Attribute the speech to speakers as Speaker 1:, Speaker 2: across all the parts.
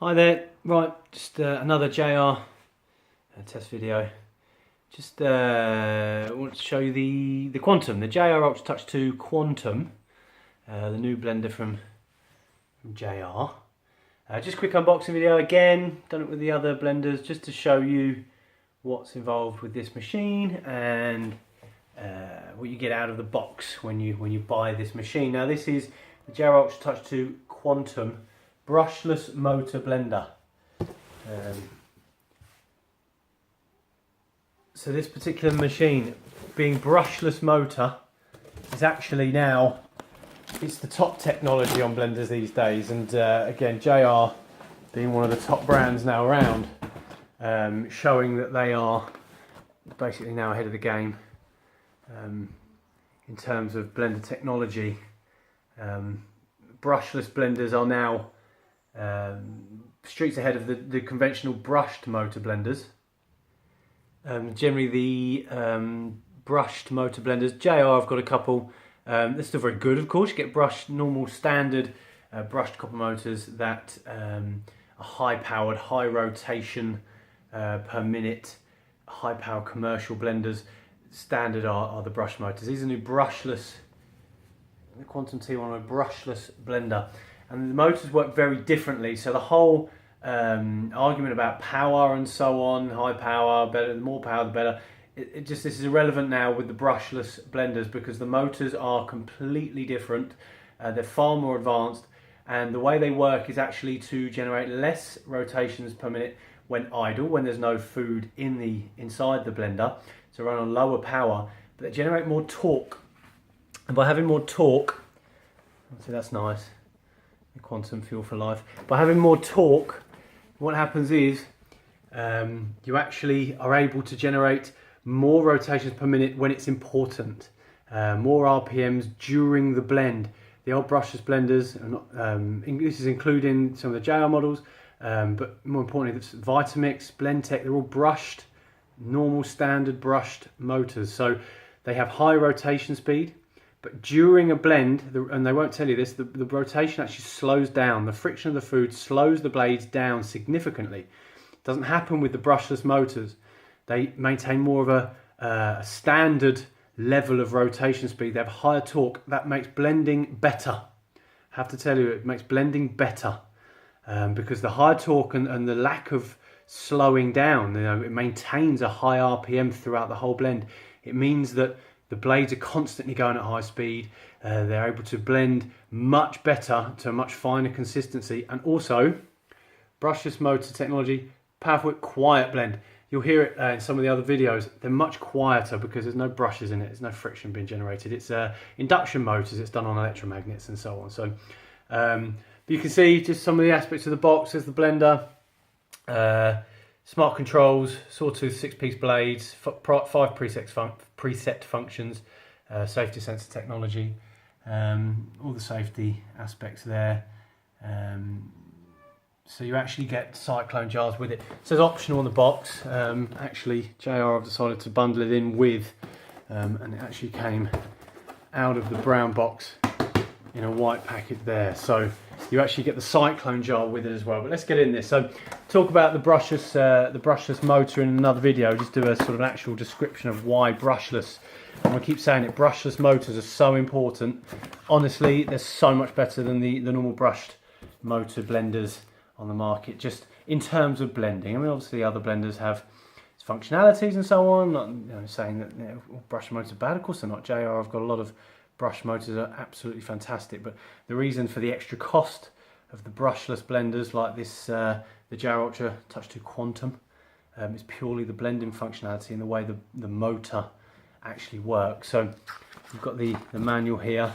Speaker 1: Hi there, right, just another JR test video. Just want to show you the Quantum, the JR Ultra Touch 2 Quantum, the new blender from JR. Just a quick unboxing video again, done it with the other blenders just to show you what's involved with this machine and what you get out of the box when you buy this machine. Now this is the JR Ultra Touch 2 Quantum Brushless Motor Blender. So this particular machine, being brushless motor, is actually now, it's the top technology on blenders these days, and again JR being one of the top brands now around, showing that they are basically now ahead of the game in terms of blender technology. Brushless blenders are now streets ahead of the conventional brushed motor blenders. Generally the brushed motor blenders, JR have got a couple, they're still very good of course. You get brushed, normal standard brushed copper motors that are high powered, high rotation per minute, high power commercial blenders. Standard are the brush motors. These are new brushless, the Quantum T1, a brushless blender. And the motors work very differently, so the whole argument about power and so on, high power, better, the more power the better, this is irrelevant now with the brushless blenders because the motors are completely different. They're far more advanced, and the way they work is actually to generate less rotations per minute when idle, when there's no food inside the blender, so run on lower power, but they generate more torque. And by having more torque, see that's nice, the Quantum Fuel for Life. By having more torque, what happens is you actually are able to generate more rotations per minute when it's important, more RPMs during the blend. The old brushless blenders are not, this is including some of the JR models, but more importantly, Vitamix, Blendtec, they're all brushed, normal standard brushed motors. So they have high rotation speed. But during a blend, and they won't tell you this, the rotation actually slows down. The friction of the food slows the blades down significantly. It doesn't happen with the brushless motors. They maintain more of a standard level of rotation speed. They have higher torque. That makes blending better. I have to tell you, it makes blending better because the higher torque and the lack of slowing down, it maintains a high RPM throughout the whole blend. It means that the blades are constantly going at high speed. They're able to blend much better to a much finer consistency. And also, brushless motor technology, powerful, quiet blend. You'll hear it in some of the other videos. They're much quieter because there's no brushes in it. There's no friction being generated. It's induction motors. It's done on electromagnets and so on. So but you can see just some of the aspects of the box. There's the blender. Smart controls, sawtooth 6-piece blades, 5 preset functions, safety sensor technology, all the safety aspects there. So you actually get Cyclone jars with it. It says optional on the box. Actually, JR have decided to bundle it in with, and it actually came out of the brown box in a white packet there. So you actually get the Cyclone jar with it as well. But let's get in this. So talk about the brushless motor in another video. Just do a sort of an actual description of why brushless. And we keep saying it, brushless motors are so important. Honestly, they're so much better than the normal brushed motor blenders on the market, just in terms of blending. I mean, obviously other blenders have functionalities and so on. Not saying that brush motors are bad. Of course they're not. JR have got a lot of brush motors are absolutely fantastic, but the reason for the extra cost of the brushless blenders like this, the JR Ultra Touch 2 Quantum, is purely the blending functionality and the way the motor actually works. So you've got the manual here,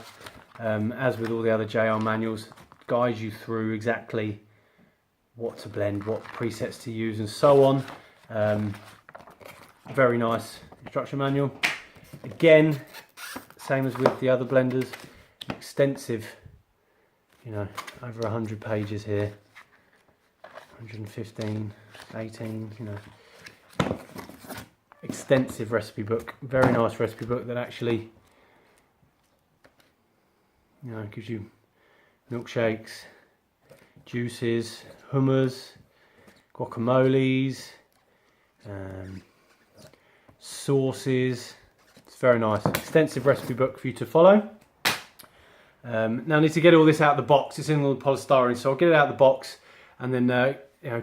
Speaker 1: as with all the other JR manuals, guides you through exactly what to blend, what presets to use and so on. Very nice instruction manual. Again, same as with the other blenders, extensive, over 100 pages here, 115, 18, extensive recipe book, very nice recipe book that actually, gives you milkshakes, juices, hummus, guacamoles, sauces. It's very nice. Extensive recipe book for you to follow. Now I need to get all this out of the box. It's in all the polystyrene, so I'll get it out of the box and then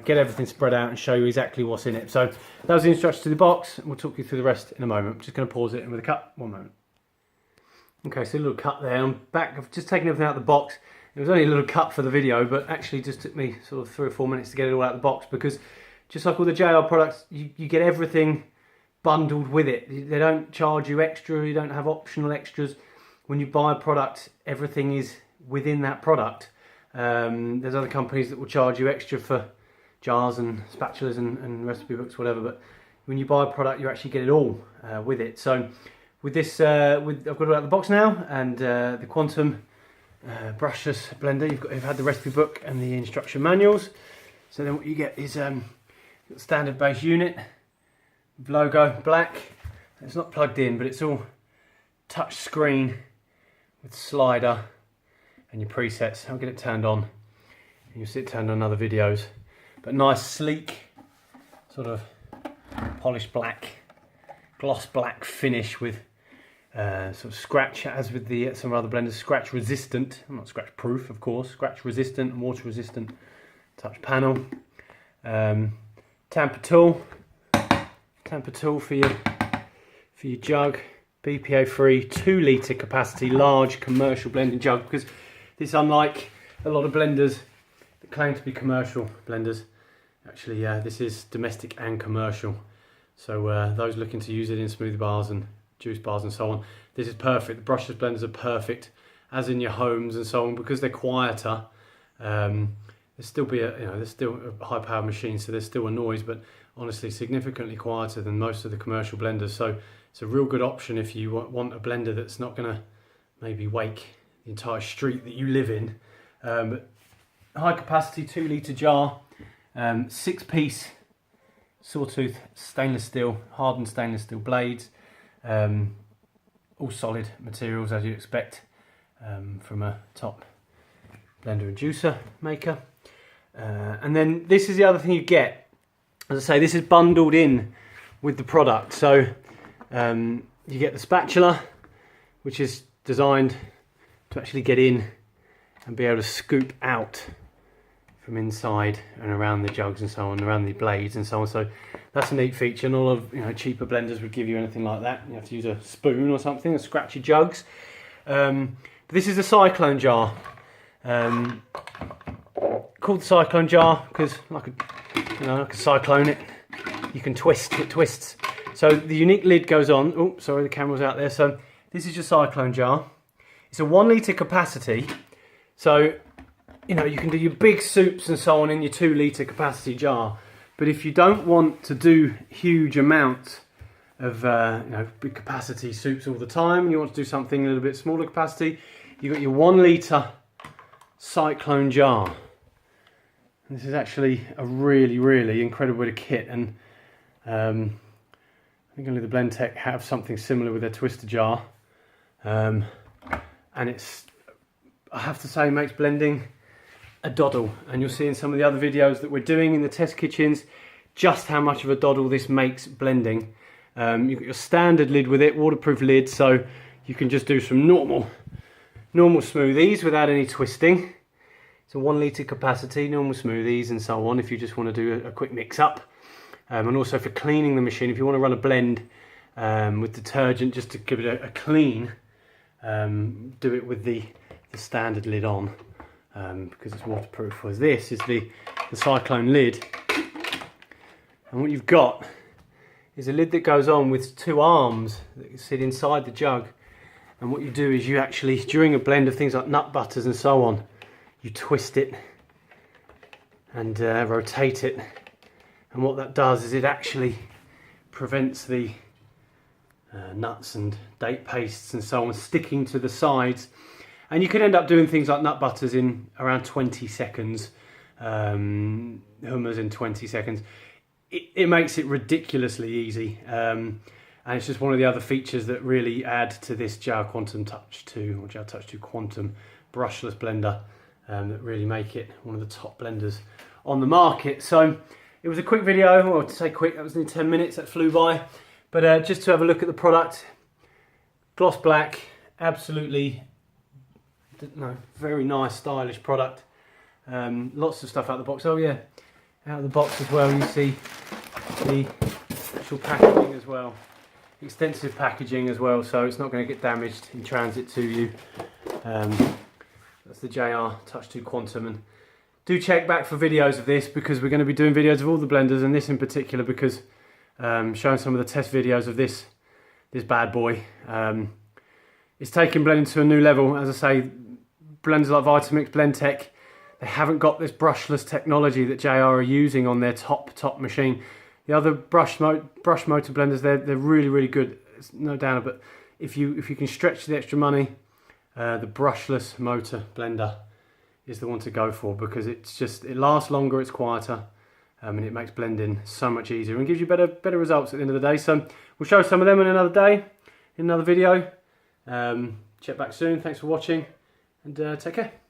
Speaker 1: get everything spread out and show you exactly what's in it. So that was the instructions to the box, and we'll talk you through the rest in a moment. I'm just going to pause it with a cut. One moment. Okay, so a little cut there. I'm back. I've just taken everything out of the box. It was only a little cut for the video, but actually just took me sort of 3 or 4 minutes to get it all out of the box, because just like all the JR products, you get everything bundled with it. They don't charge you extra, you don't have optional extras. When you buy a product, everything is within that product. There's other companies that will charge you extra for jars and spatulas and recipe books, whatever, but when you buy a product, you actually get it all with it. So with this, I've got it out of the box now, and the Quantum Brushless Blender, you've had the recipe book and the instruction manuals. So then what you get is standard base unit, logo, black. It's not plugged in, but it's all touch screen with slider and your presets. I'll get it turned on, and you'll see it turned on other videos. But nice, sleek, sort of polished black, gloss black finish with sort of scratch, as with the some other blenders, scratch resistant, not scratch proof of course, scratch resistant and water resistant touch panel. Tamper tool for your jug, BPA free, 2 litre capacity, large commercial blending jug, because this, unlike a lot of blenders that claim to be commercial blenders, actually this is domestic and commercial. So those looking to use it in smoothie bars and juice bars and so on, this is perfect. The brushless blenders are perfect as in your homes and so on, because they're quieter. There's still there's still a high power machine, so there's still a noise, but honestly significantly quieter than most of the commercial blenders. So it's a real good option if you want a blender that's not going to maybe wake the entire street that you live in. High capacity 2 litre jar, 6-piece sawtooth stainless steel, hardened stainless steel blades, all solid materials as you expect from a top blender and juicer maker. And then this is the other thing you get. As I say, this is bundled in with the product. So you get the spatula, which is designed to actually get in and be able to scoop out from inside and around the jugs and so on, around the blades and so on. So that's a neat feature. And all of cheaper blenders would give you anything like that. You have to use a spoon or something and scratch your jugs. But this is a Cyclone Jar. Called the Cyclone Jar because I could cyclone it. You can twist, it twists. So the unique lid goes on. Oh, sorry, the camera's out there. So this is your Cyclone Jar. It's a 1 litre capacity. So, you can do your big soups and so on in your 2 litre capacity jar. But if you don't want to do huge amounts of big capacity soups all the time, and you want to do something a little bit smaller capacity, you've got your 1 litre Cyclone Jar. And this is actually a really, really incredible bit of kit, and I think only the Blendtec have something similar with their twister jar, and it's, I have to say, makes blending a doddle. And you'll see in some of the other videos that we're doing in the test kitchens just how much of a doddle this makes blending. You've got your standard lid with it, waterproof lid, so you can just do some normal smoothies without any twisting. It's a 1 litre capacity, normal smoothies and so on, if you just want to do a quick mix up. And also for cleaning the machine, if you want to run a blend with detergent just to give it a clean, do it with the standard lid on, because it's waterproof. Whereas this is the Cyclone Lid, and what you've got is a lid that goes on with 2 arms that sit inside the jug. And what you do is you actually, during a blend of things like nut butters and so on, you twist it and rotate it, and what that does is it actually prevents the nuts and date pastes and so on sticking to the sides. And you can end up doing things like nut butters in around 20 seconds, hummus in 20 seconds. It makes it ridiculously easy, and it's just one of the other features that really add to this Jar Quantum Touch 2 or Jar Touch 2 Quantum Brushless Blender, that really make it one of the top blenders on the market. So it was a quick video, or to say quick, that was only 10 minutes, that flew by. But just to have a look at the product, gloss black, absolutely, very nice, stylish product. Lots of stuff out of the box. Oh yeah, out of the box as well, you see the actual packaging as well. Extensive packaging as well, so it's not going to get damaged in transit to you. That's the JR Touch 2 Quantum, and do check back for videos of this, because we're going to be doing videos of all the blenders, and this in particular because showing some of the test videos of this bad boy. It's taking blending to a new level. As I say, blenders like Vitamix, Blendtec, they haven't got this brushless technology that JR are using on their top machine. The other brush motor blenders, they're really good, it's no doubt. But if you can stretch the extra money, the brushless motor blender is the one to go for, because it lasts longer, it's quieter, and it makes blending so much easier and gives you better results at the end of the day. So we'll show some of them in another day, in another video. Check back soon. Thanks for watching, and take care.